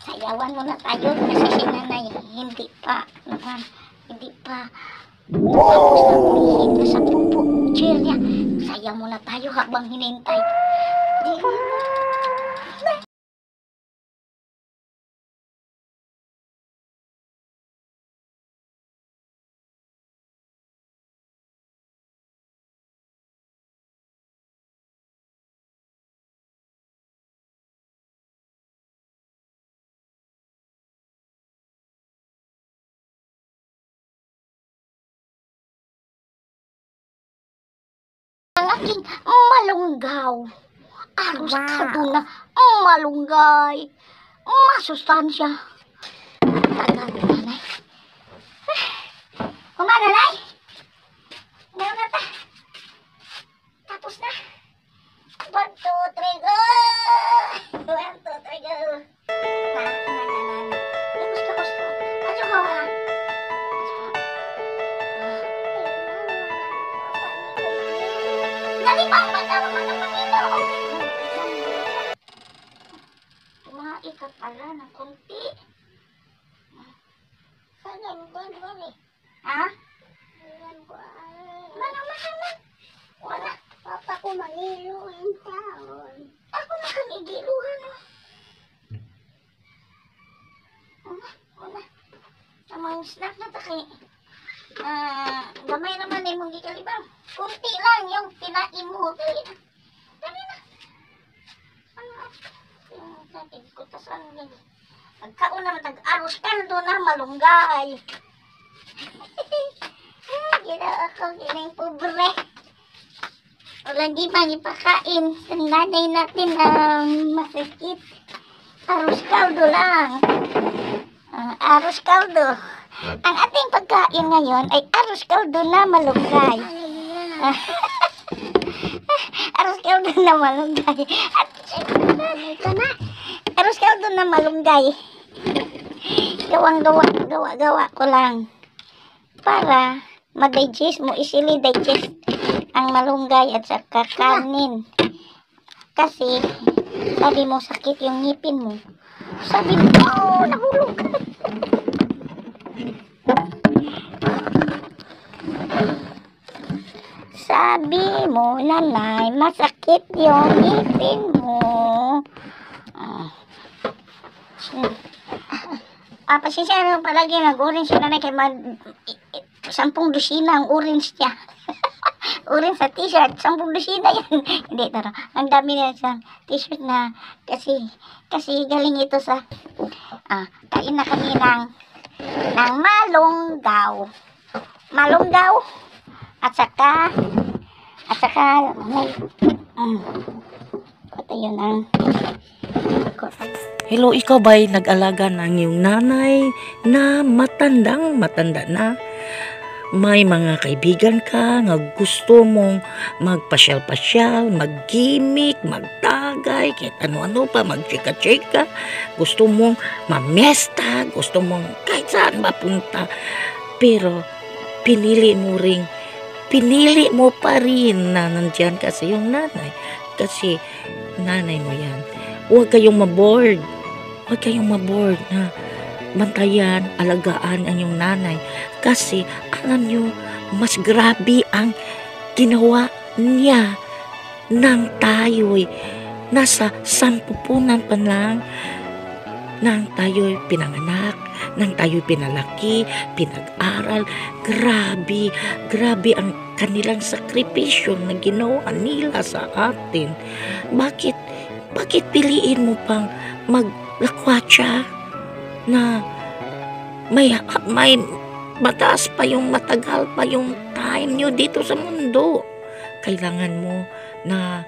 Sayawan muna tayo kasi si nanay hindi pa tapos na umihin na sa pupo chair niya. Sayaw muna tayo habang hinintay. Ang aking malunggaw. Aros ka doon na malunggay. Masustansya. Tagal na nanay. Kumana nanay. Meron na ta. Tapos na. 1, 2, 3, go! 1, 2, 3, go! Tapos. Aso ka wala. Dali pa, magkawa ka ng Panginoon. Kumain ka pala ng kunti. Saan ba eh? Ha? Mana? Wala. Papa ko manilo yung taon. Ako na kanigiluhan mo. Una. Namang snack na takay. Gamay naman eh mong gikalibang. Kunti lang yung pinain mo. Dali na. Yung natin ko tasan yan. Nagkaon naman tag-aros kaldo na malunggay. Gila ako, ginang pobre. Walang di bang ipakain. Ang nanay natin masakit. Aros kaldo lang. Aros kaldo. Ang ating pagkain ngayon ay aros kaldo na malunggay. Aros kaldo na malunggay. Aros kaldo na malunggay. Gawa ko lang. Para ma-digest mo, easily digest ang malunggay at saka kanin. Kasi sabi mo sakit yung ngipin mo. Sabi mo, nahulog. Sabi mo, nanay, masakit yung ngipin mo. Pasensya na palagi nag-orange na kay 10 dosina ang orange niya. Orange sa t-shirt, 10 dosina yan. Hindi, tara. Ang dami na sa t-shirt na kasi galing ito sa kain na kami ng malunggaw at saka ito yun ang hello, ikaw ba'y nag-alaga ng iyong nanay na matanda na? May mga kaibigan ka nga gusto mong magpasyal-pasyal, mag-gimmick, magtagay, kahit ano-ano pa, mag-chika-chika. Gusto mong mamesta, gusto mong kahit saan mapunta. Pero pinili mo pa rin na nandyan ka sa iyong nanay. Kasi nanay mo yan. Huwag kayong maboard na bantayan, alagaan ang iyong nanay. Kasi alam nyo, mas grabe ang ginawa niya nang tayo'y nasa sampupunan pa lang, nang tayo'y pinanganak, nang tayo'y pinalaki, pinag-aral. Grabe ang kanilang sakripisyo na ginawa nila sa atin. Bakit piliin mo pang maglakwatsa na may mataas pa matagal pa yung time nyo dito sa mundo? Kailangan mo na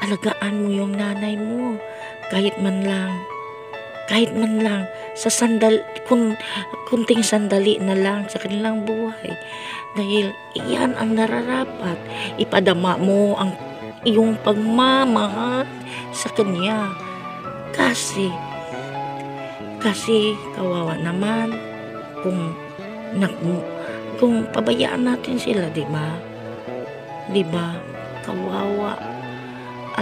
alagaan mo yung nanay mo kahit man lang sa kunting sandali na lang sa kanilang buhay, dahil iyan ang nararapat. Ipadama mo ang iyong pagmamahal sa kanya, kasi kawawa naman kung pabayaan natin sila, di ba? Kawawa.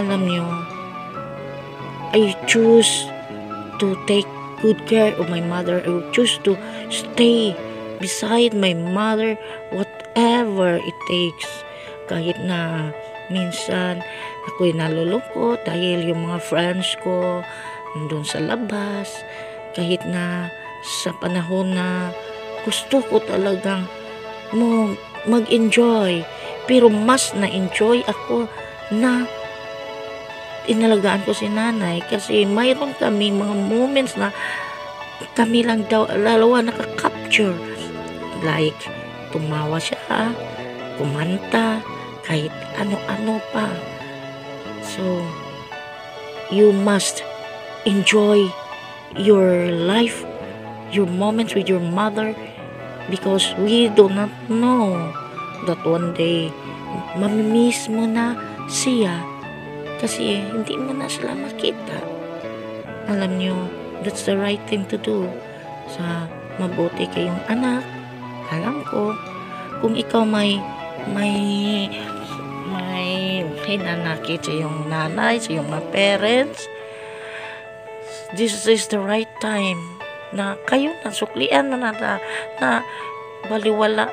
alam nyo, I choose to take good care of my mother. I choose to stay beside my mother whatever it takes. Kahit na minsan ako'y nalulungkot dahil yung mga friends ko nandun sa labas. Kahit na sa panahon na gusto ko talagang mag-enjoy. Pero mas na-enjoy ako na inalagaan ko si nanay kasi mayroon kami mga moments na kami lang daw lalawa nakaka-capture, like tumawa siya, kumanta, kahit ano-ano pa. So you must enjoy your life, your moments with your mother, because we do not know that one day mamimiss mo na siya kasi hindi mo na sila makita. Alam nyo, that's the right thing to do. Sa mabuti kayong anak, alam ko, kung ikaw may hinanakit sa iyong nanay, sa iyong mga parents, this is the right time na kayo na, suklian mo na baliwala.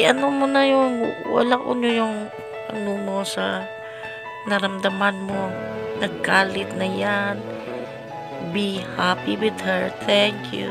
Ano mo na yung, wala ko na yung ano mo sa naramdaman mo, naggalit na yan. Be happy with her. Thank you.